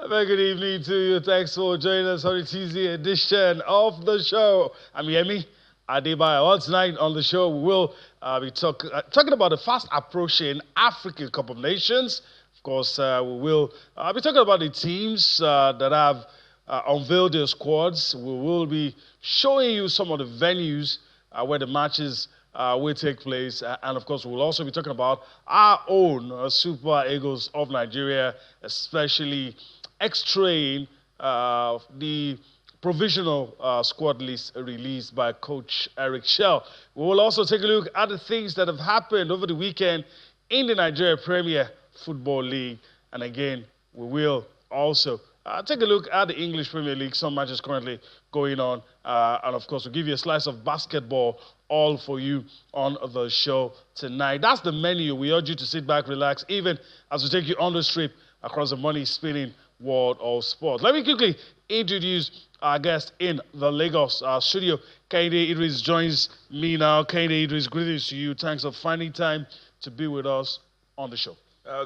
Very good evening to you. Thanks for joining us on the Tuesday edition of the show. I'm Yemi Adebayo. Well, tonight on the show, we will be talking about the fast approaching African Cup of Nations. Of course, we will be talking about the teams that have unveiled their squads. We will be showing you some of the venues where the matches will take place. And of course, we'll also be talking about our own Super Eagles of Nigeria, especially extraying the provisional squad list released by Coach Chelle. We will also take a look at the things that have happened over the weekend in the Nigeria Premier Football League. And again, we will also take a look at the English Premier League, some matches currently going on. And of course, we'll give you a slice of basketball all for you on the show tonight. That's the menu. We urge you to sit back, relax, even as we take you on the trip across the money-spinning world of sport. Let me quickly introduce our guest in the Lagos studio. Kehinde Idris joins me now. Kehinde Idris, greetings to you. Thanks for finding time to be with us on the show.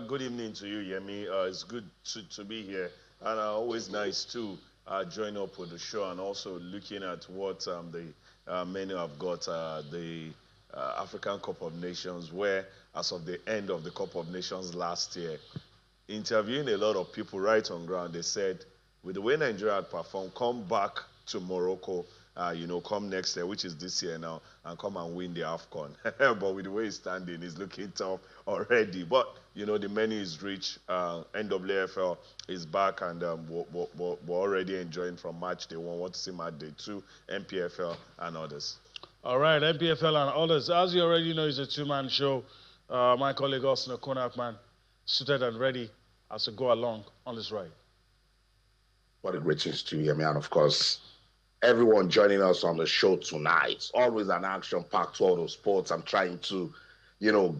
Good evening to you, Yemi. It's good to be here, and always nice to join up with the show, and also looking at what the menu have got, the African Cup of Nations, where as of the end of the Cup of Nations last year, interviewing a lot of people right on ground, they said, with the way Nigeria had performed, come back to Morocco, come next year, which is this year now, and come and win the AFCON. But with the way it's standing, it's looking tough already. But, the menu is rich. NWFL is back, and we're already enjoying from match day 1. Want to see match day 2, MPFL, and others. All right, MPFL and others. As you already know, it's a two-man show. My colleague Austin Okonakman, suited and ready as we go along on this ride. What a greetings to you, and of course, everyone joining us on the show tonight. Always an action-packed world of sports. I'm trying to,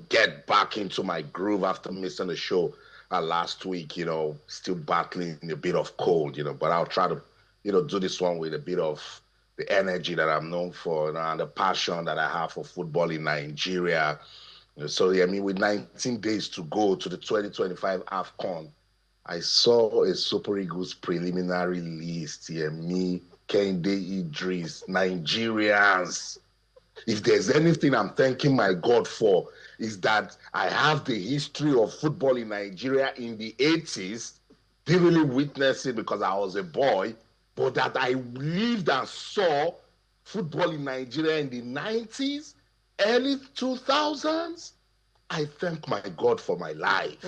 get back into my groove after missing the show last week, still battling a bit of cold, but I'll try to, do this one with a bit of the energy that I'm known for, and the passion that I have for football in Nigeria. So, with 19 days to go to the 2025 AFCON, I saw a Super Eagles preliminary list. Kehinde Idris, Nigerians. If there's anything I'm thanking my God for, is that I have the history of football in Nigeria in the 80s. Didn't really witness it because I was a boy, but that I lived and saw football in Nigeria in the 90s, early 2000s. I thank my God for my life.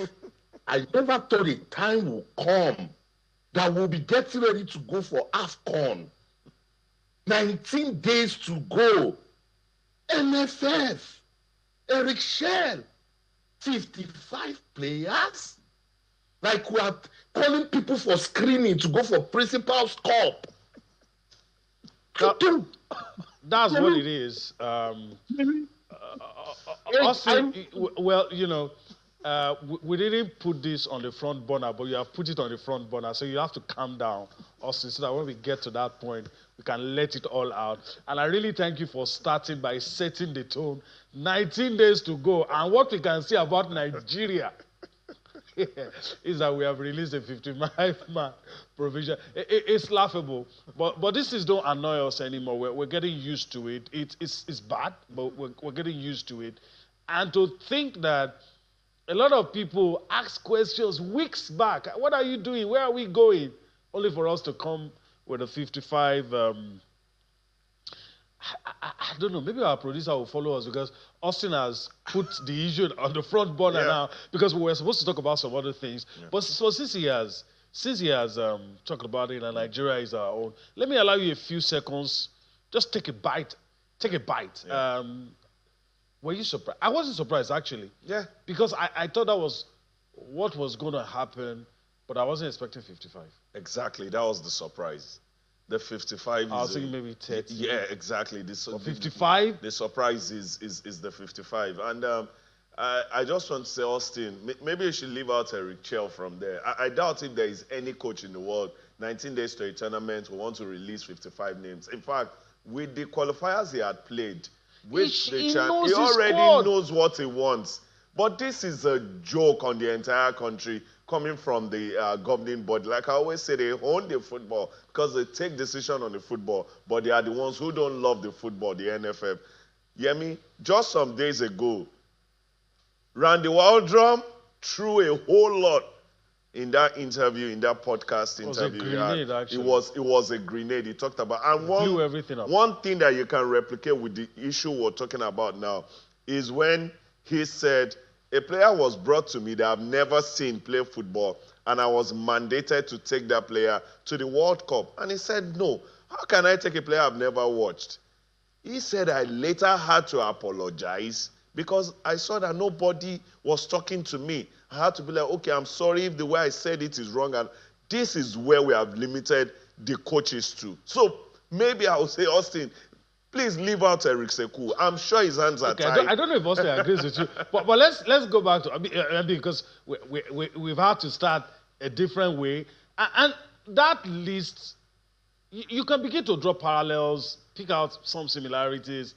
I never thought a time would come that we'll be getting ready to go for AFCON. 19 days to go. NFF, Eric Chelle, 55 players. Like we are calling people for screening to go for Principal's Cup. That's what it is. Austin, well, we didn't put this on the front burner, but you have put it on the front burner, so you have to calm down, Austin, so that when we get to that point, we can let it all out. And I really thank you for starting by setting the tone. 19 days to go, and what we can see about Nigeria is that we have released a 55-man provision. It's laughable, but this is don't annoy us anymore. We're getting used to it. It's bad, but we're getting used to it. And to think that a lot of people ask questions weeks back. What are you doing? Where are we going? Only for us to come with a 55. I don't know. Maybe our producer will follow us because Austin has put the issue on the front burner now because we were supposed to talk about some other things. Yeah. But so since he has talked about it and Nigeria is our own, let me allow you a few seconds. Just take a bite. Take a bite. Yeah. Were you surprised? I wasn't surprised, actually. Yeah. Because I thought that was what was going to happen, but I wasn't expecting 55. Exactly. That was the surprise. The 55 I was thinking maybe 30. Yeah, exactly. 55? The surprise is the 55. And I just want to say, Austin, maybe you should leave out Eric Chelle from there. I doubt if there is any coach in the world, 19 days to a tournament, who wants to release 55 names. In fact, with the qualifiers he had played, with he already knows what he wants. But this is a joke on the entire country coming from the governing body. Like I always say, they own the football because they take decision on the football, but they are the ones who don't love the football, the NFF. Yemi, just some days ago, Randy Waldrum threw a whole lot in that interview, in that podcast interview. It was a grenade, actually. It was a grenade he talked about. And blew everything up. One thing that you can replicate with the issue we're talking about now is when he said, a player was brought to me that I've never seen play football, and I was mandated to take that player to the World Cup. And he said, no, how can I take a player I've never watched? He said, I later had to apologize because I saw that nobody was talking to me. I had to be like, okay, I'm sorry if the way I said it is wrong, and this is where we have limited the coaches to. So maybe I will say, Austin, please leave out Eric Sekou. I'm sure his hands are tied. I don't know if Austin agrees with you, but let's go back to because we've had to start a different way, and that list, you can begin to draw parallels, pick out some similarities.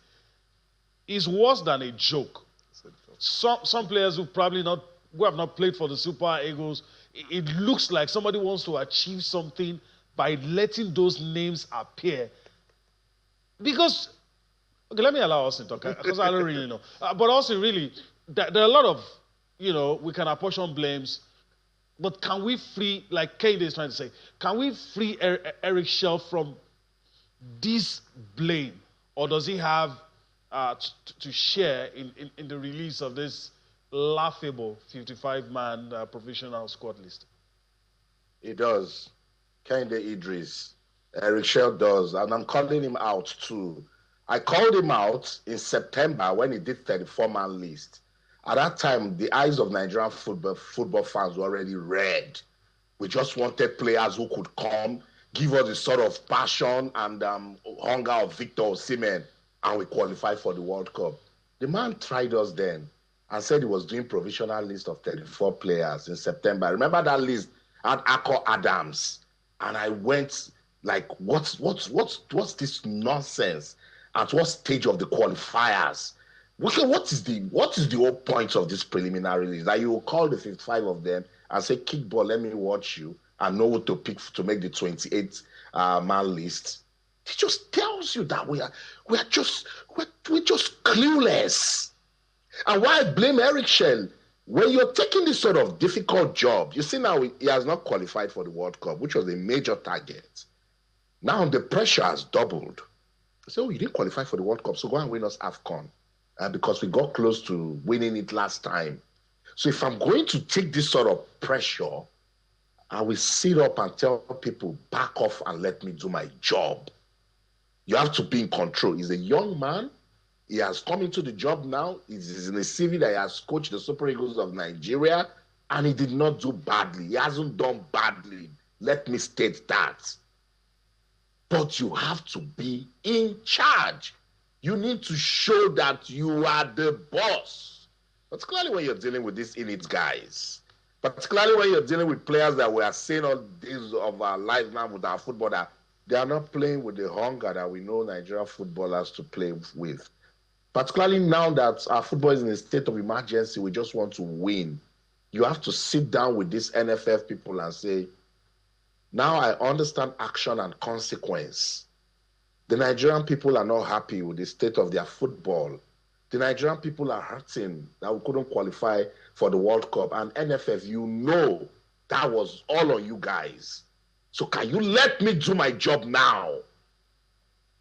Is worse than a joke. Some players who have not played for the Super Eagles, it looks like somebody wants to achieve something by letting those names appear. Because, okay, let me allow Austin to talk, because I don't really know. But also, really, there are a lot of, we can apportion blames, but can we free, like Kade is trying to say, can we free Eric Chelle from this blame? Or does he have to share in the release of this laughable 55-man provisional squad list? He does. Kende Idris. Eric Chelle does. And I'm calling him out too. I called him out in September when he did 34-man list. At that time, the eyes of Nigerian football fans were already red. We just wanted players who could come, give us the sort of passion and hunger of Victor Osimhen, and we qualified for the World Cup. The man tried us then and said he was doing provisional list of 34 players in September. I remember that list had Akko Adams. And I went like, what's this nonsense? At what stage of the qualifiers? What is the whole point of this preliminary list? That you will call the 55 of them and say, kickball, let me watch you, and know who to pick to make the 28 man list. It just tells you that we're just clueless. And why I blame Eric Chelle? When you're taking this sort of difficult job, you see now he has not qualified for the World Cup, which was a major target. Now the pressure has doubled. So you didn't qualify for the World Cup, so go and win us AFCON. Because we got close to winning it last time. So if I'm going to take this sort of pressure, I will sit up and tell people, back off and let me do my job. You have to be in control. He's a young man. He has come into the job now. He's in a CV that he has coached the Super Eagles of Nigeria, and he did not do badly. He hasn't done badly. Let me state that. But you have to be in charge. You need to show that you are the boss. Particularly when you're dealing with these elite guys. Particularly when you're dealing with players that we are seeing all days of our life now with our football, that they are not playing with the hunger that we know Nigerian footballers to play with. Particularly now that our football is in a state of emergency, we just want to win. You have to sit down with these NFF people and say, now I understand action and consequence. The Nigerian people are not happy with the state of their football. The Nigerian people are hurting that we couldn't qualify for the World Cup. And NFF, you know that was all on you guys. So can you let me do my job now?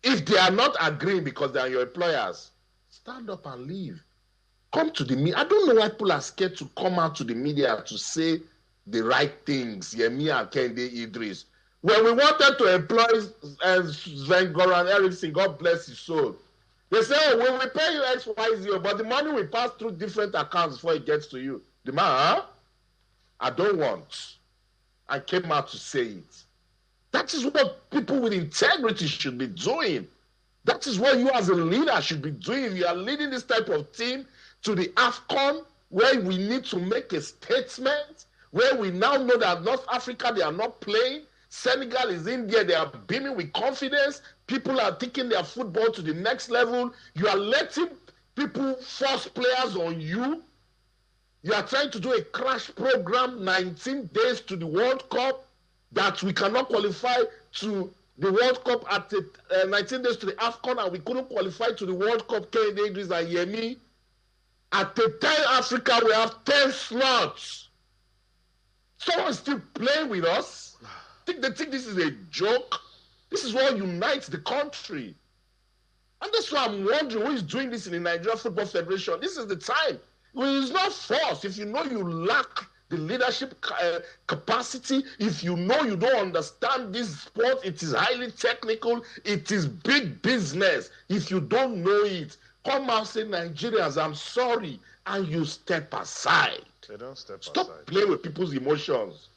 If they are not agreeing because they are your employers, stand up and leave. Come to the media. I don't know why people are scared to come out to the media to say the right things. Yemi and Kende Idris. When we wanted to employ Sven-Goran Eriksson, God bless his soul, they say, oh, we will pay you X, Y, 0, but the money will pass through different accounts before it gets to you. The man, I don't want. I came out to say it. That is what people with integrity should be doing. That is what you as a leader should be doing. If you are leading this type of team to the AFCON, where we need to make a statement, where we now know that North Africa, they are not playing. Senegal is in there. They are beaming with confidence. People are taking their football to the next level. You are letting people force players on you. You are trying to do a crash program, 19 days to the World Cup, that we cannot qualify to the World Cup at 19 days to the AFCON, and we couldn't qualify to the World Cup, Kennedy Idris and Yemi. At the time Africa, we have 10 slots. Someone is still playing with us. They think this is a joke. This is what unites the country. And that's why I'm wondering who is doing this in the Nigeria Football Federation. This is the time. Well, it's not forced. If you know you lack the leadership capacity, if you know you don't understand this sport, it is highly technical, it is big business. If you don't know it, come out and say, Nigerians, I'm sorry, and you step aside. They don't step Stop aside. playing with people's emotions.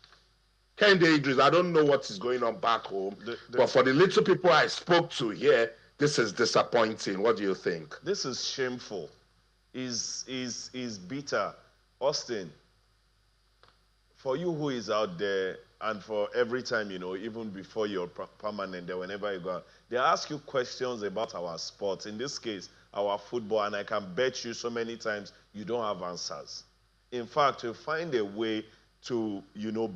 Kennedy Idris, I don't know what is going on back home, but for the little people I spoke to here, this is disappointing. What do you think? This is shameful. Is bitter. Austin, for you who is out there, and for every time, even before you're permanent there, whenever you go out, they ask you questions about our sports, in this case, our football, and I can bet you so many times you don't have answers. In fact, you find a way to,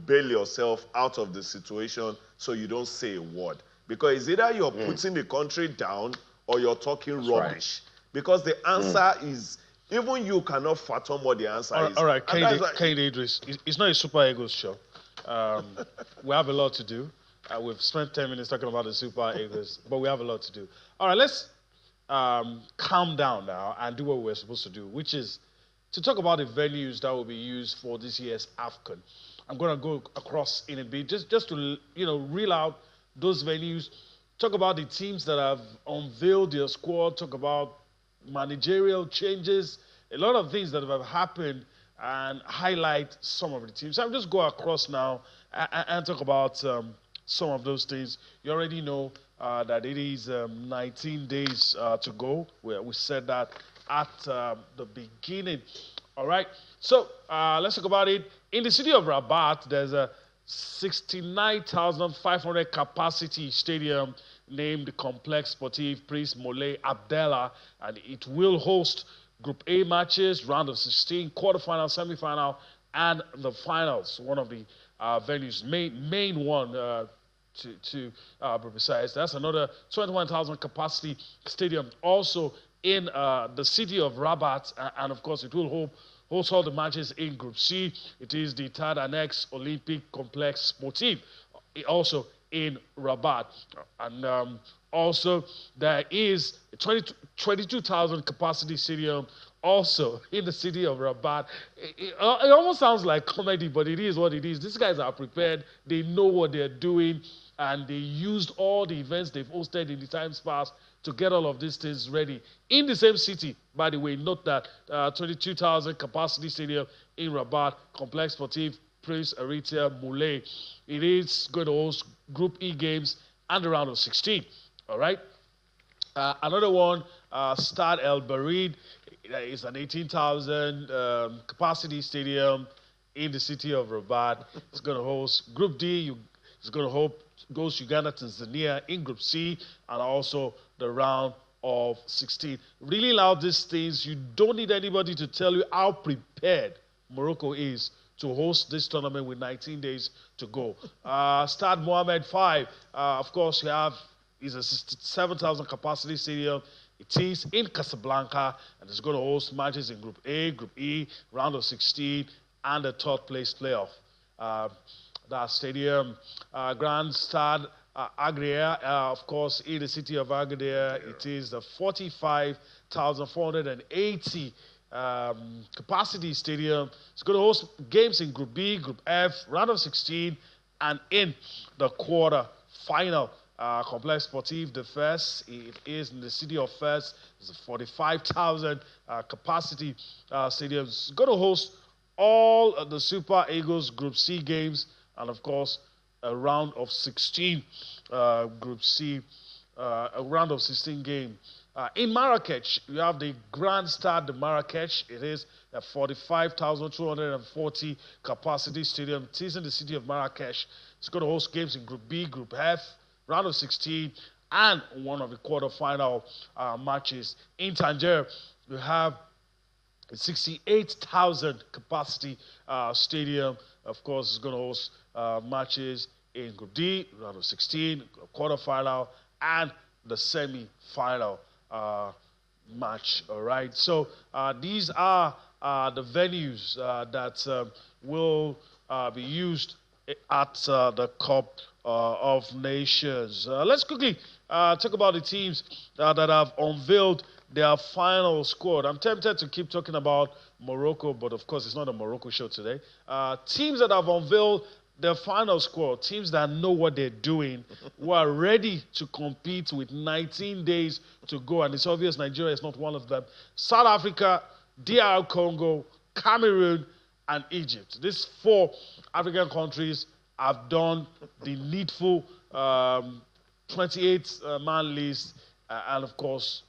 bail yourself out of the situation so you don't say a word. Because it's either you're putting the country down or you're talking rubbish. Right. Because the answer is, even you cannot fathom what the answer is. All right, Kennedy Idris, it's not a Super Eagles show. We have a lot to do. We've spent 10 minutes talking about the Super Eagles, but we have a lot to do. All right, let's calm down now and do what we're supposed to do, which is to talk about the venues that will be used for this year's AFCON. I'm going to go across in a bit, just to reel out those venues, talk about the teams that have unveiled their squad, talk about managerial changes, a lot of things that have happened, and highlight some of the teams. So I'll just go across now and talk about some of those things. You already know that it is 19 days to go. We said that at the beginning. All right. So let's talk about it. In the city of Rabat, there's a 69,500 capacity stadium named Complex Sportif Prince Moulay Abdallah, and it will host Group A matches, round of 16, quarterfinal, semifinal, and the finals. One of the venues, main one to be precise. That's another 21,000 capacity stadium, also in the city of Rabat, and of course it will host all the matches in Group C. It is the third annex Olympic Complex Sportif, also in Rabat. And also there is a 22,000 capacity stadium also in the city of Rabat. It almost sounds like comedy, but it is what it is. These guys are prepared. They know what they're doing, and they used all the events they've hosted in the times past to get all of these things ready. In the same city, by the way, note that 22,000 capacity stadium in Rabat, Complex Sportif Prince Aritia Moulay. It is going to host Group E games and the round of 16. All right. Another one, Stade El Barid, is an 18,000 capacity stadium in the city of Rabat. It's going to host Group D. It's going to host Uganda, Tanzania in Group C, and also the round of 16. Really loud these things. You don't need anybody to tell you how prepared Morocco is to host this tournament with 19 days to go. Stade Mohammed 5, of course, is a 67,000 capacity stadium. It is in Casablanca, and it's going to host matches in Group A, Group E, round of 16, and the third place playoff. That stadium, Grand Stade Agria, of course, in the city of Agadir, it is the 45,480 capacity stadium. It's going to host games in Group B, Group F, round of 16, and in the quarter final. Complex Sportif de Fes, it is in the city of Fes. It's a 45,000 capacity stadium. It's going to host all of the Super Eagles Group C games, and of course a round of 16 Group C, a round of 16 game. In Marrakech, you have the Grand Stade de Marrakech. It is a 45,240 capacity stadium. It is in the city of Marrakech. It's going to host games in Group B, Group F, round of 16, and one of the quarterfinal matches. In Tangier, you have a 68,000 capacity stadium. Of course, it's going to host matches in Group D, round of 16, quarterfinal, and the semi-final match. All right. So these are the venues that will be used at the Cup of Nations. Let's quickly talk about the teams that have unveiled their final squad. I'm tempted to keep talking about Morocco, but of course it's not a Morocco show today. Teams that have unveiled their final squad, teams that know what they're doing, who are ready to compete with 19 days to go, and it's obvious Nigeria is not one of them. South Africa, DR Congo, Cameroon, and Egypt. These 4 African countries have done the needful 28-man list, and of course,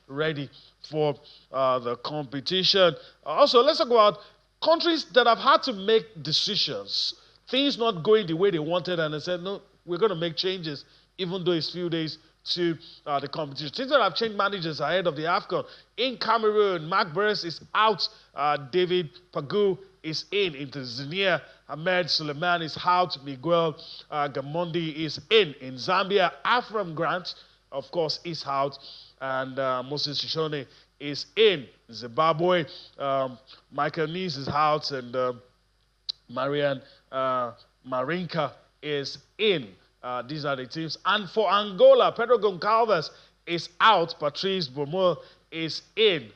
ready for the competition. Also, let's talk about countries that have had to make decisions, things not going the way they wanted, and they said, no, we're going to make changes, even though it's few days to the competition. Teams that have changed managers ahead of the AFCON. In Cameroon, Marc Barres is out. David Pagou is in Tanzania. Ahmed Suleiman is out. Miguel Gamondi is in. In Zambia, Afram Grant, of course, is out. And Moses Shishone is in. Zimbabwe, Michael Nies is out. And Marian Marinka is in. These are the teams. And for Angola, Pedro Goncalves is out. Patrice Bomo is in.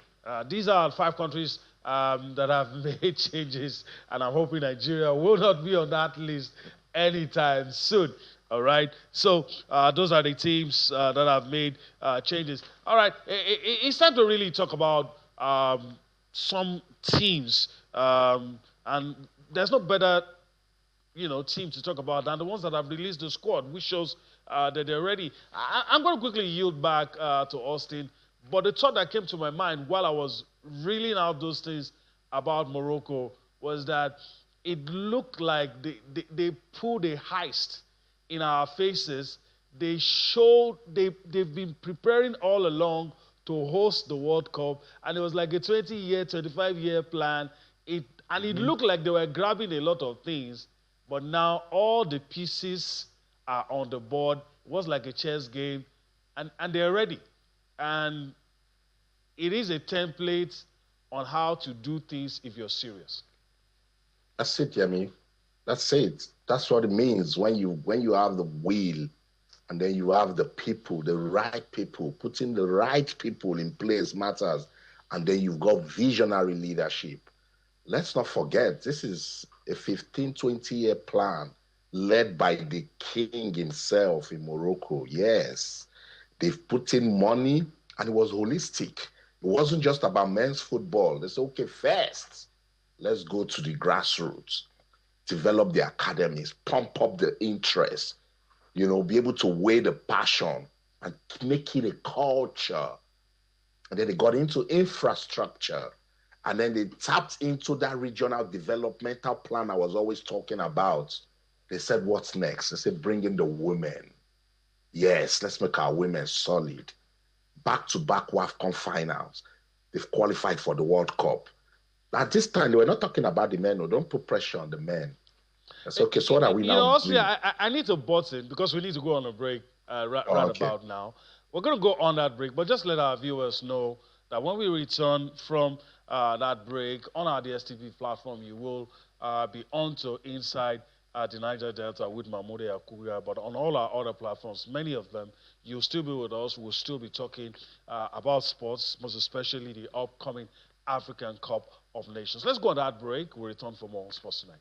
These are 5 countries that have made changes, and I'm hoping Nigeria will not be on that list anytime soon. All right. So those are the teams that have made changes. All right. It's time to really talk about some teams, and there's no better team to talk about than the ones that have released the squad, which shows that they're ready. I'm going to quickly yield back to Austin, but the thought that came to my mind while I was reeling out those things about Morocco was that it looked like they pulled a heist in our faces. They showed they've been preparing all along to host the World Cup, and it was like a 20-year, 25-year plan. It looked like they were grabbing a lot of things. But now all the pieces are on the board. It was like a chess game, and they're ready. And it is a template on how to do things if you're serious. That's it, Yemi. That's it. That's what it means when you have the will, and then you have the people, the right people, putting the right people in place matters, and then you've got visionary leadership. Let's not forget, this is a 15, 20-year plan led by the king himself in Morocco. Yes, they've put in money, and it was holistic. It wasn't just about men's football. They said, okay, first, let's go to the grassroots, develop the academies, pump up the interest, be able to weigh the passion and make it a culture. And then they got into infrastructure. And then they tapped into that regional developmental plan I was always talking about. They said, what's next? They said, bring in the women. Yes, let's make our women solid. Back-to-back AFCON finals. They've qualified for the World Cup. At this time, they were not talking about the men. No, don't put pressure on the men. That's okay. So what are we now doing? I need to butt in because we need to go on a break about now. We're going to go on that break, but just let our viewers know that when we return from that break on our DSTV platform, you will be on to Inside the Niger Delta with Mahmoud Yakuya. But on all our other platforms, many of them, you'll still be with us. We'll still be talking about sports, most especially the upcoming African Cup of Nations. Let's go on that break. We'll return for more on Sports Tonight.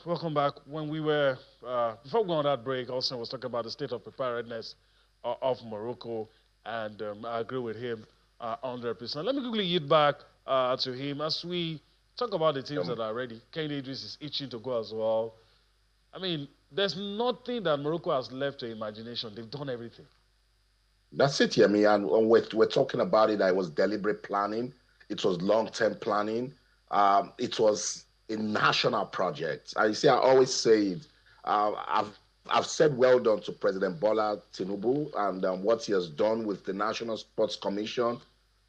Welcome back. When we were, before we go on that break, Austin was talking about the state of preparedness of Morocco, and I agree with him 100%. Let me quickly yield back to him as we talk about the teams that are ready. Kane Idris is itching to go as well. I mean, there's nothing that Morocco has left to imagination. They've done everything. That's it, Yemi. And we're talking about it. It was deliberate planning. It was long-term planning. It was a national project. I always say it. I've I've said well done to President Bola Tinubu and what he has done with the National Sports Commission,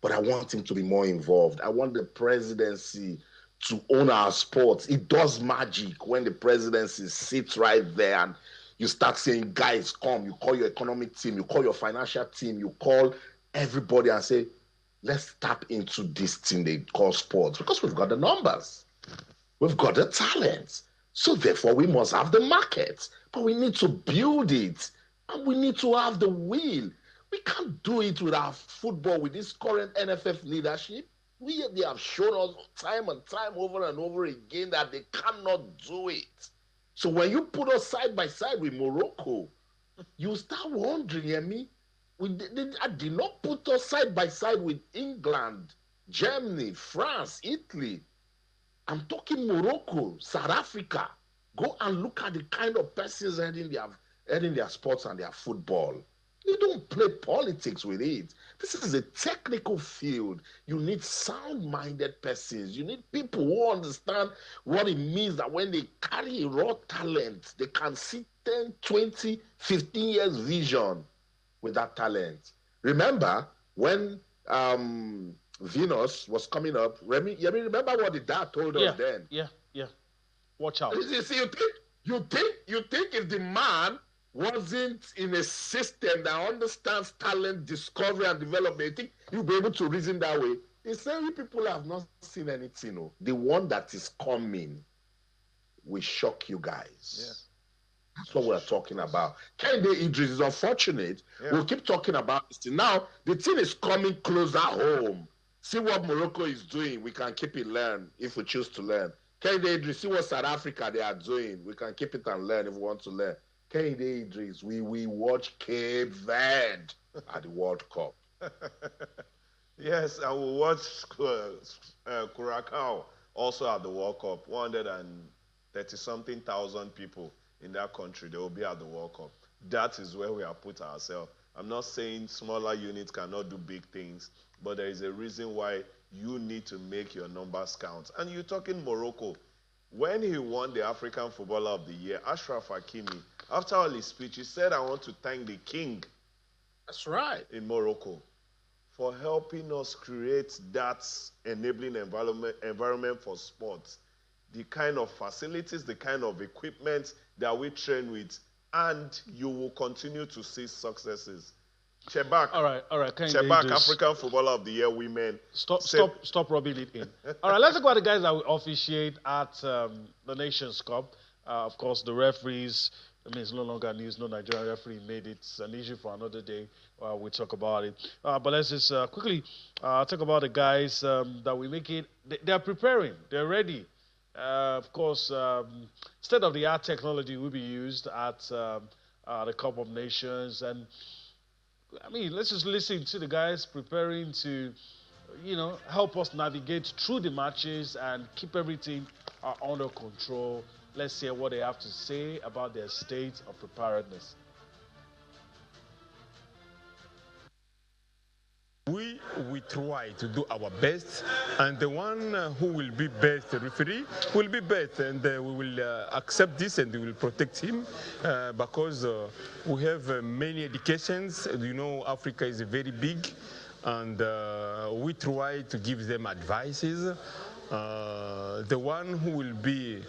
but I want him to be more involved. I want the presidency to own our sports. It does magic when the presidency sits right there and you start saying, guys, come, you call your economic team, you call your financial team, you call everybody and say, let's tap into this thing they call sports because we've got the numbers. We've got the talent. So therefore, we must have the market. But we need to build it. And we need to have the will. We can't do it with our football, with this current NFF leadership. They have shown us time and time over and over again that they cannot do it. So when you put us side by side with Morocco, you start wondering, Yemi, I did not put us side by side with England, Germany, France, Italy. I'm talking Morocco, South Africa. Go and look at the kind of persons heading their sports and their football. You don't play politics with it. This is a technical field. You need sound-minded persons. You need people who understand what it means that when they carry raw talent, they can see 10, 20, 15 years vision with that talent. Remember when Venus was coming up, remember what the dad told us then? Yeah. Watch out. You see, you think if the man wasn't in a system that understands talent, discovery, and development, you think you'll be able to reason that way? The same people have not seen anything. No. The one that is coming will shock you guys. Yeah. That's what we're talking about. Kehinde Idris is unfortunate. Yeah. We'll keep talking about this thing. Now, the thing is coming closer home. See what Morocco is doing. We can keep it learn if we choose to learn. Kehinde Idris, see what South Africa they are doing. We can keep it and learn if we want to learn. Kehinde Idris, we watch Cape Verde at the World Cup. Yes, and we'll watch Curacao also at the World Cup. 130-something thousand people in that country, they will be at the World Cup. That is where we have put ourselves. I'm not saying smaller units cannot do big things, but there is a reason why you need to make your numbers count. And you're talking Morocco. When he won the African Footballer of the Year, Ashraf Hakimi, after all his speech, he said, I want to thank the king. That's right. In Morocco for helping us create that enabling environment for sports. The kind of facilities, the kind of equipment that we train with, and you will continue to see successes. Chebak. All right. Chebak, African Footballer of the Year, women. Stop rubbing it in. All right, let's talk about the guys that will officiate at the Nations Cup. Of course, the referees. I mean, it's no longer news. No Nigerian referee made it. It's an issue for another day. We'll talk about it. But let's just quickly talk about the guys that we make it. They're preparing. They're ready. Of course, state-of-the-art technology will be used at the Cup of Nations. And, I mean, let's just listen to the guys preparing to, help us navigate through the matches and keep everything under control. Let's hear what they have to say about their state of preparedness. We try to do our best, and the one who will be best referee will be best, and we will accept this and we will protect him because we have many educations. Africa is very big, and we try to give them advices. The one who will be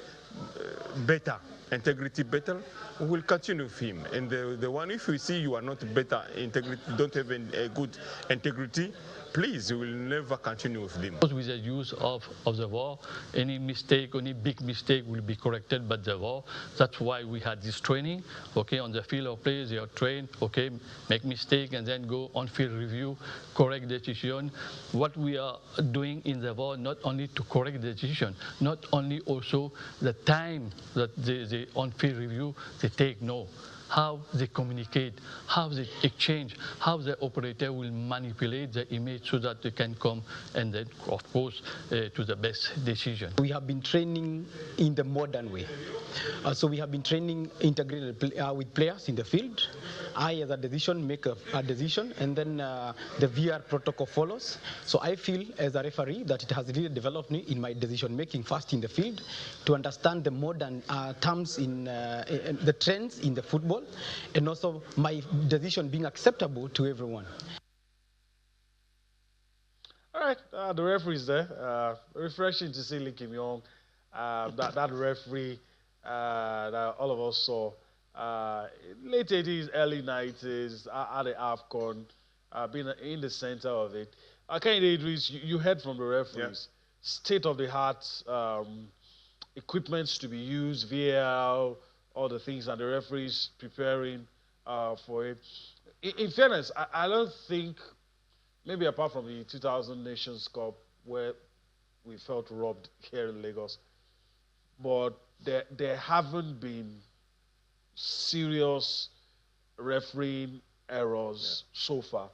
better, integrity better, we will continue with him. And the one, if we see you are not better integrity, don't have a good integrity, please, we will never continue with them. With the use of the VAR, any mistake, any big mistake will be corrected by the VAR. That's why we had this training. Okay, on the field of play, they are trained. Okay, make mistake and then go on field review, correct the decision. What we are doing in the VAR, not only to correct the decision, not only also the time that the on field review they take. No. How they communicate, how they exchange, how the operator will manipulate the image so that they can come and then, of course, to the best decision. We have been training in the modern way. So we have been training integrated with players in the field. I, as a decision, make a decision, and then the VR protocol follows. So I feel, as a referee, that it has really developed me in my decision making first in the field to understand the modern terms in the trends in the football, and also my decision being acceptable to everyone. All right, the referee's there. Refreshing to see Lee Kim Young, that referee that all of us saw late 80s, early 90s at the AFCON, being in the center of it. Kanye Idris, you heard from the referees. State of the art equipments to be used, VAR, all the things, and the referees preparing for it. In fairness, I don't think, maybe apart from the 2000 Nations Cup where we felt robbed here in Lagos, but there haven't been serious refereeing errors so far.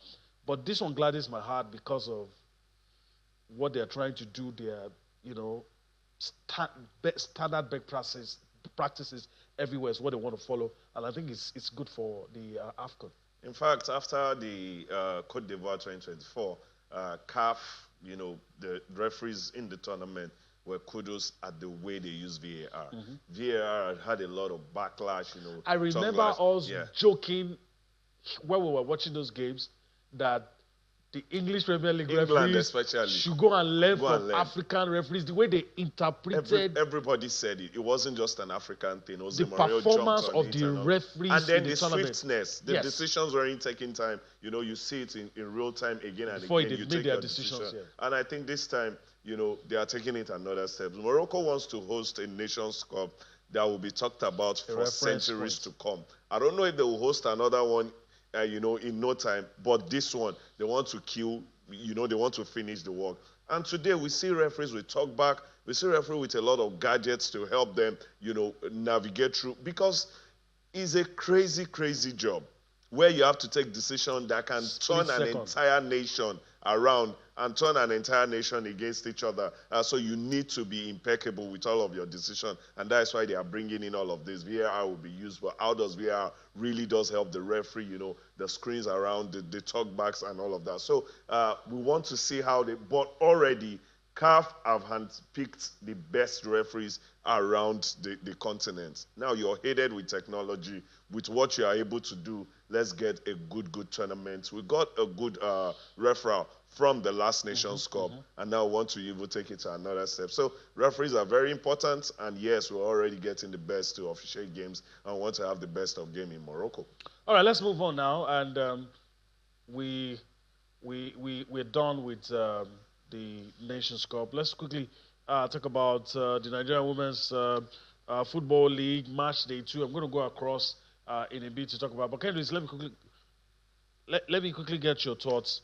But this one gladdens my heart because of what they're trying to do. Their, standard best practices everywhere is what they want to follow, and I think it's good for the AFCON. In fact, after the Côte d'Ivoire 2024, CAF, the referees in the tournament were kudos at the way they use VAR. VAR had a lot of backlash, I remember us joking when we were watching those games that the English Premier League referees should go and learn from African referees, the way they interpreted. Everybody said it. It wasn't just an African thing. It was the performance of the referees and then in the swiftness. The decisions weren't taking time. You see it in real time again and before again. You take their decisions. And I think this time, they are taking it another step. Morocco wants to host a Nations Cup that will be talked about for centuries to come. I don't know if they will host another one in no time. But this one, they want to kill, they want to finish the work. And today we see referees with talkback. We see referees with a lot of gadgets to help them, navigate through. Because it's a crazy, crazy job where you have to take decisions that can turn an entire nation around and turn an entire nation against each other. So you need to be impeccable with all of your decisions. And that's why they are bringing in all of this. VAR will be used, but how does VAR really does help the referee, the screens around, the talkbacks and all of that. So we want to see how but already CAF have handpicked the best referees around the continent. Now you're headed with technology, with what you are able to do. Let's get a good tournament. We got a good referral from the last Nations Cup, and now want to even take it to another step. So referees are very important, and yes, we're already getting the best to officiate games, and want to have the best of game in Morocco. All right, let's move on now, and we're done with the Nations Cup. Let's quickly talk about the Nigerian Women's Football League Match Day 2. I'm going to go across in a bit to talk about. But Kendrick, let me quickly get your thoughts.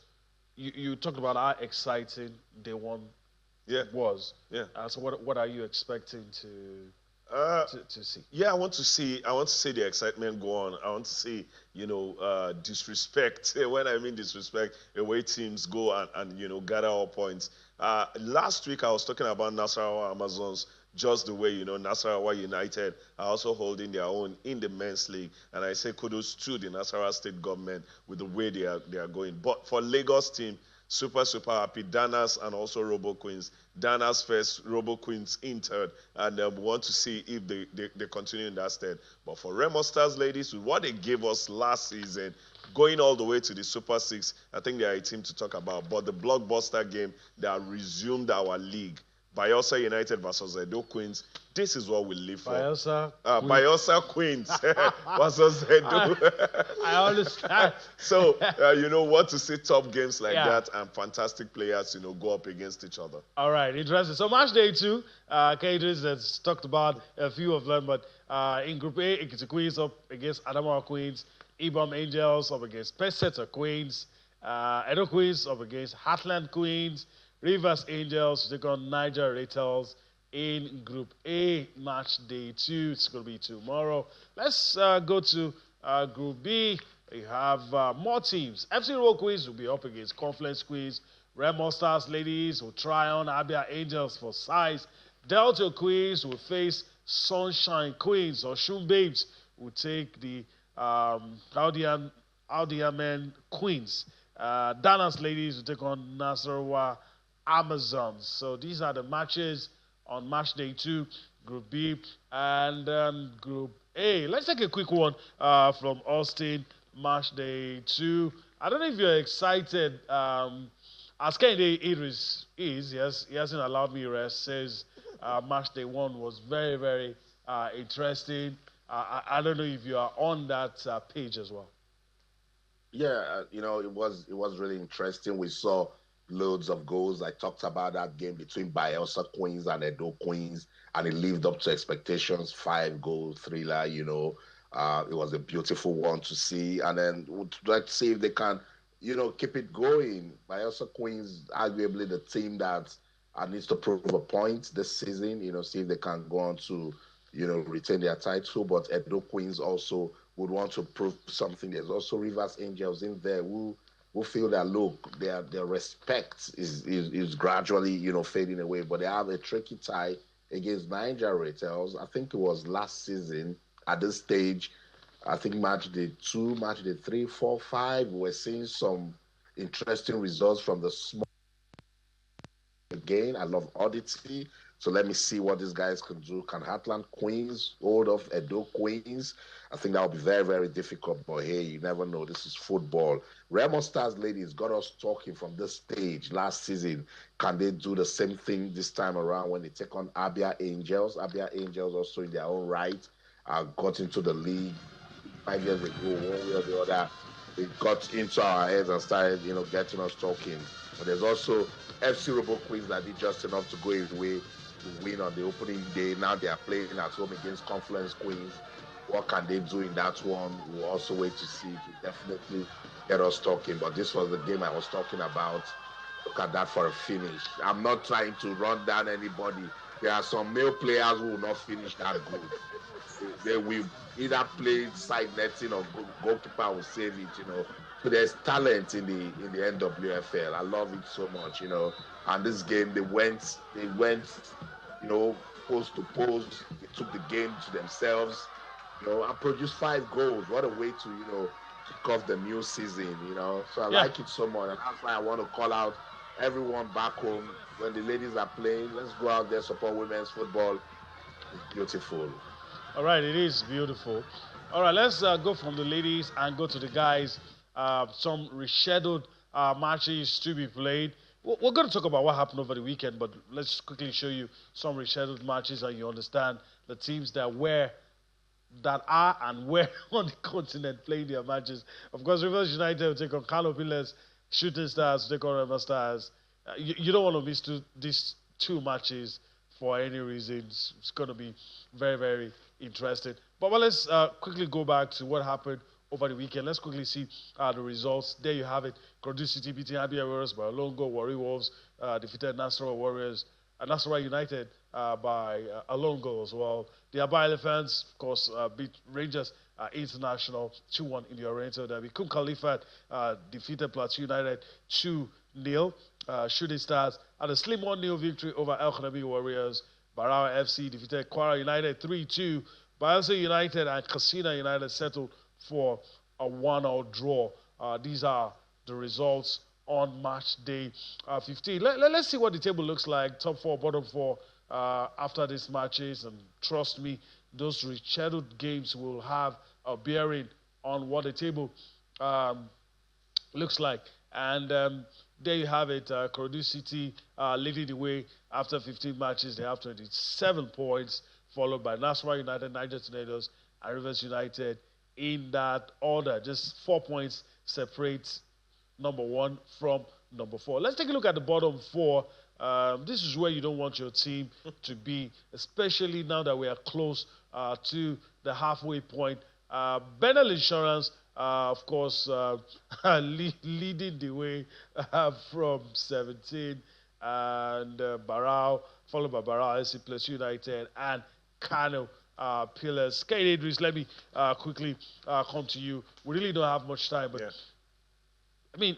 You talked about how exciting Day 1 was. Yeah. So what are you expecting to see? Yeah, I want to see the excitement go on. I want to see disrespect. When I mean disrespect, away teams go and gather all points. Last week I was talking about Nasarawa Amazons. Just the way, Nasarawa United are also holding their own in the men's league. And I say kudos to the Nasarawa state government with the way they are going. But for Lagos team, super happy. Danas and also Robo Queens. Danas first, Robo Queens in third. And we want to see if they continue in that state. But for Remo Stars ladies, with what they gave us last season, going all the way to the Super 6, I think they are a team to talk about. But the blockbuster game that resumed our league, Bayelsa United versus Edo Queens. This is what we live for. Bayelsa Queens versus Edo. I understand. So, want to see top games like that and fantastic players, go up against each other. All right, interesting. So, Match Day 2, Kadris has talked about a few of them, but in Group A, Ikiti Queens up against Adamawa Queens, Ibom Angels up against Peseta Queens, Edo Queens up against Heartland Queens, Rivers Angels take on Niger Rattles in Group A, Match Day 2. It's going to be tomorrow. Let's go to Group B. You have more teams. FC Roll Queens will be up against Confluence Queens. Remo Stars Ladies will try on Abia Angels for size. Delta Queens will face Sunshine Queens. Oshun Babes will take the Aldian men Queens. Dallas ladies will take on Nasarawa Amazons. So these are the matches on match day 2, Group B, and Group A. Let's take a quick one from Austin, match day 2. I don't know if you're excited. As Kennedy is, yes, he hasn't allowed me rest. Says match day 1 was very, very interesting. I don't know if you are on that page as well. Yeah, it was really interesting. We saw loads of goals. I talked about that game between Bielsa Queens and Edo Queens, and it lived up to expectations. 5-goal thriller. It was a beautiful one to see, and then would like to see if they can, keep it going. Bielsa Queens, arguably the team that needs to prove a point this season. See if they can go on to, retain their title. But Edo Queens also would want to prove something. There's also Rivers Angels in there who feel that, look, their respect is gradually, fading away. But they have a tricky tie against Niger Rattles. I think it was last season at this stage. I think match day 2, match day 3, 4, 5. We're seeing some interesting results from the small game. I love oddity. So let me see what these guys can do. Can Heartland Queens hold off Edo Queens? I think that will be very, very difficult. But hey, you never know. This is football. Remo Stars ladies got us talking from this stage last season. Can they do the same thing this time around when they take on Abia Angels? Abia Angels also in their own right got into the league 5 years ago, one way or the other. They got into our heads and started, getting us talking. But there's also FC Robo Queens that did just enough to go away to win on the opening day. Now they are playing at home against Confluence Queens. What can they do in that one? We'll also wait to see. It will definitely get us talking. But this was the game I was talking about. Look at that for a finish. I'm not trying to run down anybody. There are some male players who will not finish that good. They will either play side netting or goalkeeper will save it, So there's talent in the NWFL. I love it so much, And this game, they went, post to post. They took the game to themselves, and produced 5 goals. What a way to, kick off the new season, So I like it so much, and that's why I want to call out everyone back home. When the ladies are playing, let's go out there, support women's football. It's beautiful. All right, it is beautiful. All right, let's go from the ladies and go to the guys. Some rescheduled matches to be played. We're going to talk about what happened over the weekend, but let's quickly show you some rescheduled matches and you understand the teams that are and where on the continent playing their matches. Of course, Rivers United will take on Carlo Pillars, Shooting Stars will take on River Stars. You don't want to miss these 2 matches for any reasons. It's going to be very, very interesting. But let's quickly go back to what happened over the weekend. Let's quickly see the results. There you have it. Kodu City beating Abia Warriors by a lone goal. Warri Wolves defeated Nasarawa United by a lone goal as well. The Aba Elephants, of course, beat Rangers International 2-1 in the Oriental Derby. Kum Khalifat defeated Plateau United 2-0. Shooting Stars had a slim 1-0 victory over El Khanabi Warriors. Barawa FC defeated Kwara United 3-2. Bayelsa United and Katsina United settled for a 1-1 draw. These are the results on match day 15. Let's see what the table looks like. Top 4, bottom 4 after these matches. And trust me, those rescheduled games will have a bearing on what the table looks like. And there you have it. Kodu City leading the way after 15 matches. They have 27 points, followed by Nasarawa United, Niger Tornadoes, and Rivers United in that order. Just 4 points separate number 1 from number 4. Let's take a look at the bottom 4. This is where you don't want your team to be, especially now that we are close to the halfway point. Benel Insurance, of course, leading the way from 17, and Barao, followed by Barao, SC Plus United, and Kano Pillars. Kate Idris, let me quickly come to you. We really don't have much time, but I mean,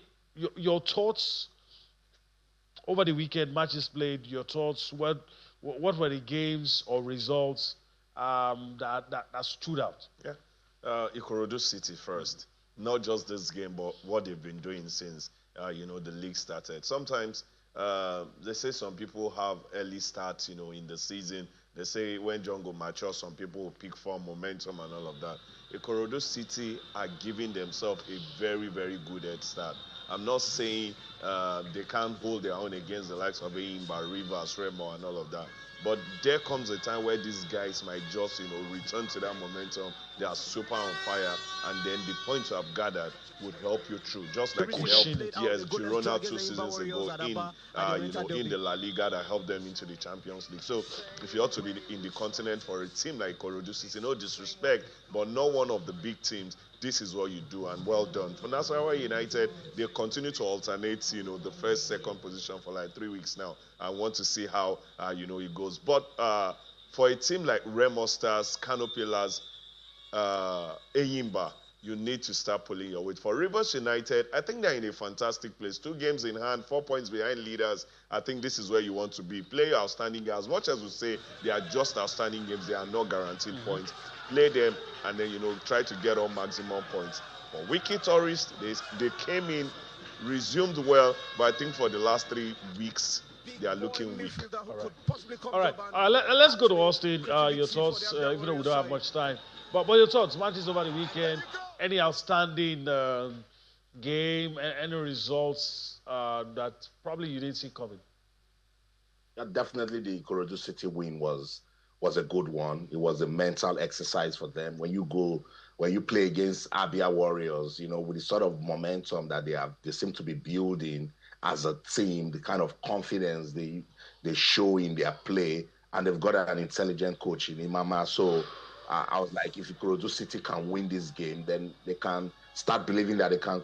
your thoughts over the weekend, matches played, your thoughts, what were the games or results that stood out? Yeah. Ikorodu City first. Not just this game, but what they've been doing since the league started. Sometimes they say some people have early starts, in the season. They say when Jungle matures, some people will pick form, momentum, and all of that. Ikorodu City are giving themselves a very, very good head start. I'm not saying they can't hold their own against the likes of Eimba, Rivers, Remo, and all of that. But there comes a time where these guys might just, return to that momentum. They are super on fire, and then the points you have gathered would help you through, just like it helped, yes, Girona 2 seasons ago in the La Liga that helped them into the Champions League. So if you ought to be in the continent for a team like Ikorodu City, no disrespect, but not one of the big teams, this is what you do, and well done. For Nasarawa United, they continue to alternate, the first, second position for like 3 weeks now. I want to see how, it goes. But for a team like Remo Stars, Kano Pillars, Eyimba, you need to start pulling your weight. For Rivers United, I think they're in a fantastic place. 2 games in hand, 4 points behind leaders. I think this is where you want to be. Play your outstanding games. As much as we say they are just outstanding games, they are not guaranteed points. Play them and then, try to get all maximum points. For Wiki Tourists, they came in, resumed well, but I think for the last 3 weeks, they are looking weak. All right. Let's go to Austin. Your thoughts, even though we don't have much time. But your thoughts, matches over the weekend, any outstanding game, any results that probably you didn't see coming? Yeah, definitely the Ikorodu City win was a good one. It was a mental exercise for them. When you play against Abia Warriors, with the sort of momentum that they seem to be building as a team, the kind of confidence they show in their play, and they've got an intelligent coach in Imama. So I was like, if Ikorodu City can win this game, then they can start believing that they can,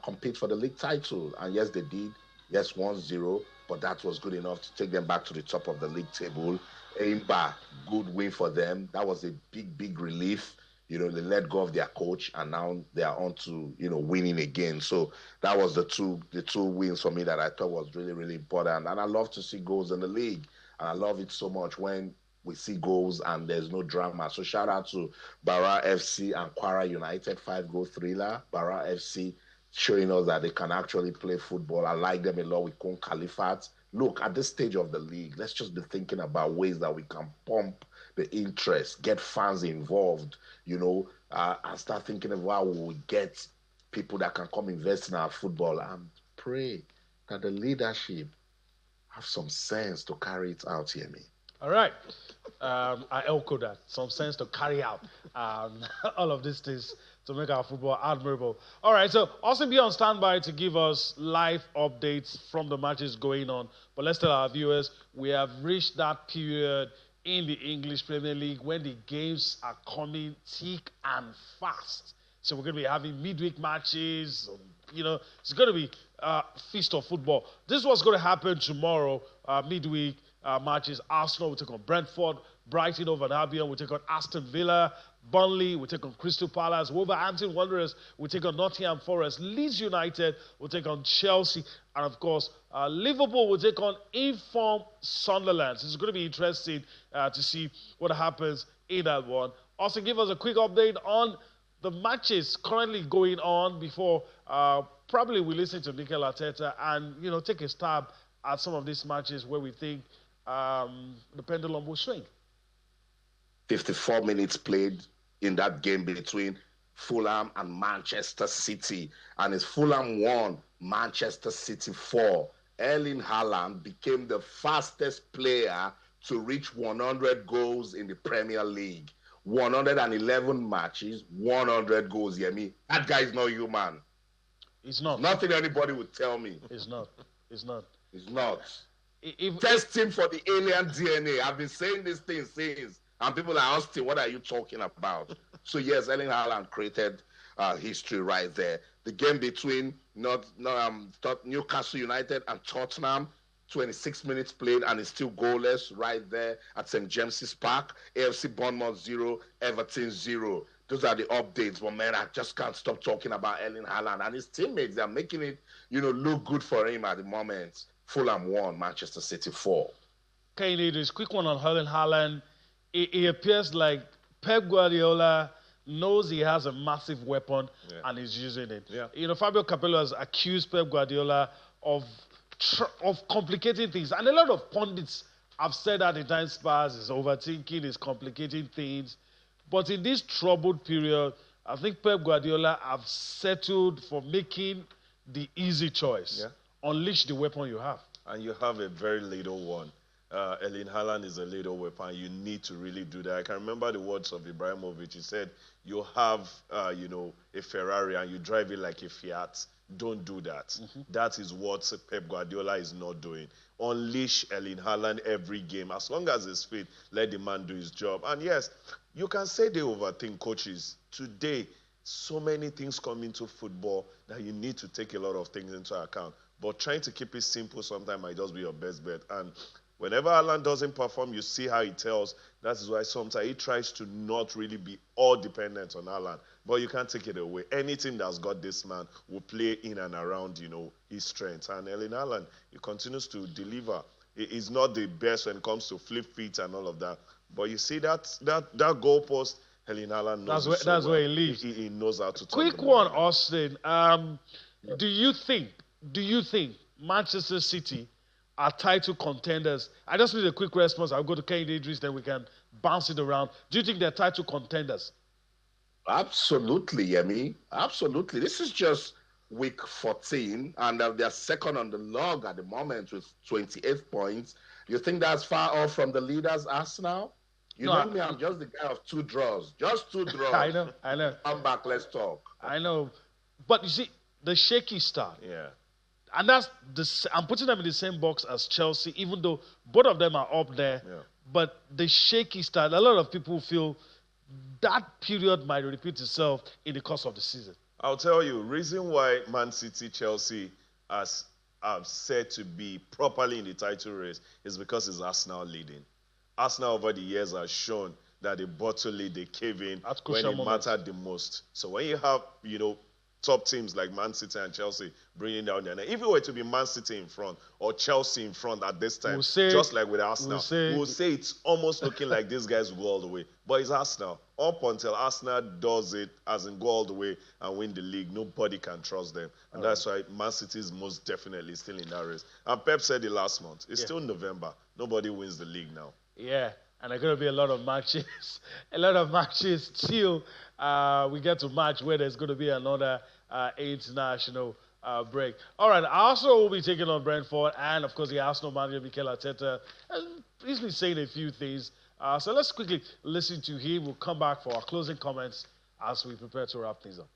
compete for the league title. And yes, they did. Yes, 1-0, but that was good enough to take them back to the top of the league table. Eimba, good win for them. That was a big, big relief. They let go of their coach, and now they are on to, winning again. So that was the two wins for me that I thought was really, really important. And I love to see goals in the league. And I love it so much when we see goals and there's no drama. So shout out to Bara FC and Kwara United, 5-goal thriller. Bara FC showing us that they can actually play football. I like them a lot with Kon Khalifat. Look, at this stage of the league, let's just be thinking about ways that we can pump the interest, get fans involved, and start thinking of how we get people that can come invest in our football, and pray that the leadership have some sense to carry it out, hear me. All right. I echo that. Some sense to carry out all of these things to make our football admirable. All right, so also be on standby to give us live updates from the matches going on. But let's tell our viewers, we have reached that period in the English Premier League when the games are coming thick and fast. So we're going to be having midweek matches. It's going to be a feast of football. This is what's going to happen tomorrow, midweek matches. Arsenal will take on Brentford. Brighton over Albion will take on Aston Villa. Burnley will take on Crystal Palace. Wolverhampton Wanderers will take on Nottingham Forest. Leeds United will take on Chelsea. And, of course, Liverpool will take on informed Sunderland. So it's going to be interesting to see what happens in that one. Also, give us a quick update on the matches currently going on before probably we listen to Mikel Arteta and, take a stab at some of these matches where we think the pendulum will swing. 54 minutes played in that game between Fulham and Manchester City. And it's Fulham 1, Manchester City 4. Erling Haaland became the fastest player to reach 100 goals in the Premier League. 111 matches, 100 goals, hear me? That guy is not human. He's not. Nothing anybody would tell me. He's not. He's not. He's not. Test him for the alien DNA. I've been saying this thing since. And people are asking, what are you talking about? So, yes, Erling Haaland created history right there. The game between Newcastle United and Tottenham, 26 minutes played, and it's still goalless right there at St. James's Park. AFC Bournemouth 0, Everton 0. Those are the updates. But, man, I just can't stop talking about Erling Haaland. And his teammates, they're making it, look good for him at the moment. Fulham 1, Manchester City 4. Okay, ladies, quick one on Erling Haaland. It appears like Pep Guardiola knows he has a massive weapon and is using it. Yeah. You know, Fabio Capello has accused Pep Guardiola of complicating things, and a lot of pundits have said that in times past is overthinking, is complicating things. But in this troubled period, I think Pep Guardiola have settled for making the easy choice. Yeah. Unleash the weapon you have. And you have a very little one. Erling Haaland is a little weapon. You need to really do that. I can remember the words of Ibrahimovic. He said, you have, a Ferrari and you drive it like a Fiat. Don't do that. That is what Pep Guardiola is not doing. Unleash Erling Haaland every game. As long as he's fit, let the man do his job. And yes, you can say they overthink coaches. Today, so many things come into football that you need to take a lot of things into account. But trying to keep it simple sometimes might just be your best bet. And whenever Haaland doesn't perform, you see how he tells. That is why sometimes he tries to not really be all dependent on Haaland. But you can't take it away. Anything that's got this man will play in and around, his strengths. And Erling Haaland, he continues to deliver. He's not the best when it comes to flip feet and all of that. But you see that goalpost, Erling Haaland knows That's where he lives. He knows how to talk. Quick one, Austin. Do you think Manchester City are title contenders? I just need a quick response. I'll go to Kehinde Idris, then we can bounce it around. Do you think they're title contenders? Absolutely, Yemi. Absolutely. This is just week 14, and they're second on the log at the moment with 28 points. You think that's far off from the leaders, Arsenal? I'm just the guy of 2 draws. Just 2 draws. I know. Come back, let's talk. I know. But you see, the shaky start. Yeah. And I'm putting them in the same box as Chelsea, even though both of them are up there. Yeah. But the shaky start, a lot of people feel that period might repeat itself in the course of the season. I'll tell you, reason why Man City, Chelsea are said to be properly in the title race is because it's Arsenal leading. Arsenal over the years has shown that they bottle lead, they cave in when it mattered the most. So when you have, top teams like Man City and Chelsea bringing down their neck. If it were to be Man City in front or Chelsea in front at this time, just like with Arsenal, we'll say it's almost looking like these guys will go all the way. But it's Arsenal. Up until Arsenal does it, as in go all the way and win the league, nobody can trust them. And that's why Man City is most definitely still in that race. And Pep said it last month. It's still November. Nobody wins the league now. Yeah. And there are going to be a lot of matches. Till we get to March where there's going to be another international break. All right, Arsenal will be taking on Brentford, and of course the Arsenal manager Mikel Arteta. He's been saying a few things. So let's quickly listen to him. We'll come back for our closing comments as we prepare to wrap things up.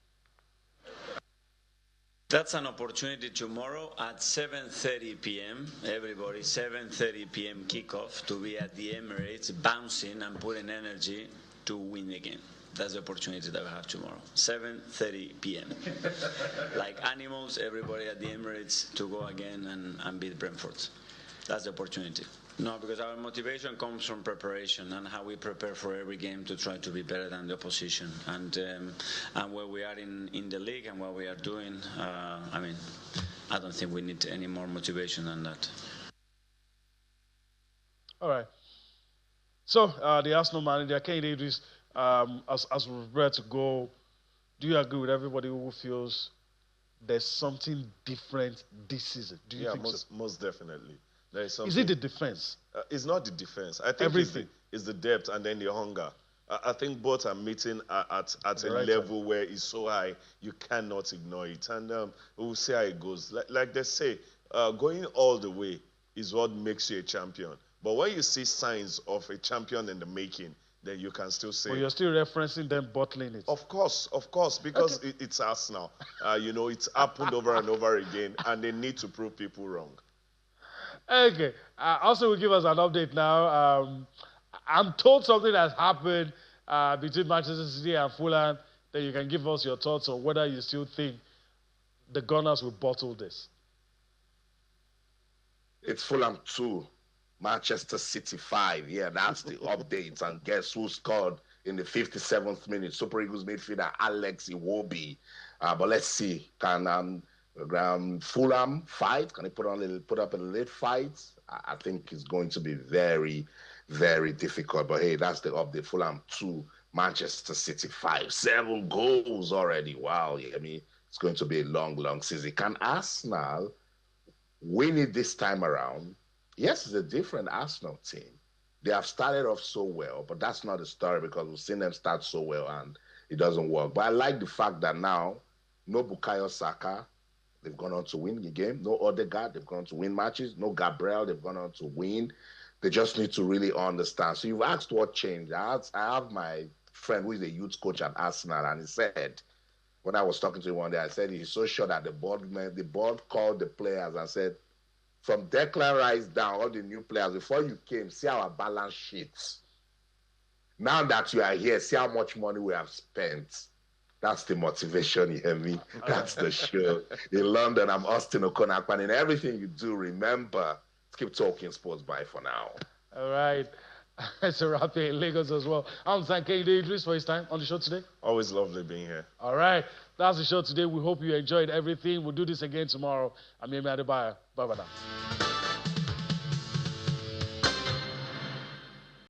That's an opportunity tomorrow at 7:30 p.m. Everybody, 7:30 p.m. kickoff to be at the Emirates, bouncing and putting energy to win the game. That's the opportunity that we have tomorrow, 7:30 p.m. Like animals, everybody at the Emirates to go again and beat Brentford. That's the opportunity. No, because our motivation comes from preparation and how we prepare for every game to try to be better than the opposition. And where we are in the league and what we are doing, I don't think we need any more motivation than that. All right. So the Arsenal manager, Kehinde Idris, as we prepare to go, do you agree with everybody who feels there's something different this season? Do you think so? Most definitely. There is something. Is it the defense? It's not the defense. I think everything is the depth and then the hunger. I think both are meeting at a level where it's so high you cannot ignore it. And we'll see how it goes. Like they say, going all the way is what makes you a champion. But when you see signs of a champion in the making, then you can still say. But you're still referencing them bottling it. Of course, because it's Arsenal. It's happened over and over again, and they need to prove people wrong. Okay. Also, will give us an update now. I'm told something has happened between Manchester City and Fulham. Then you can give us your thoughts on whether you still think the Gunners will bottle this. It's Fulham 2, Manchester City 5. Yeah, that's the update. And guess who scored in the 57th minute? Super Eagles midfielder Alex Iwobi. But let's see. Can Fulham fight? Can he put up a late fight? I think it's going to be very, very difficult. But hey, that's the update. Fulham 2, Manchester City 5, 7 goals already. Wow, I mean, it's going to be a long, long season. Can Arsenal win it this time around? Yes, it's a different Arsenal team. They have started off so well, but that's not the story because we've seen them start so well and it doesn't work. But I like the fact that now, no Bukayo Saka, they've gone on to win the game. No Odegaard, they've gone on to win matches. No Gabriel, they've gone on to win. They just need to really understand. So you've asked what changed. I have my friend who is a youth coach at Arsenal, and he said, when I was talking to him one day, I said he's so sure that the board called the players and said, from Declan Rice down, all the new players, before you came, see our balance sheets. Now that you are here, see how much money we have spent. That's the motivation, you hear me? That's the show. In London, I'm Austin Okonakpan. In everything you do, remember, keep talking sports. Bye for now. All right. It's a wrap here in Lagos as well. I'm thanking Idris for his time on the show today. Always lovely being here. All right. That's the show today. We hope you enjoyed everything. We'll do this again tomorrow. I'm Yemi Adebayo. Bye-bye now.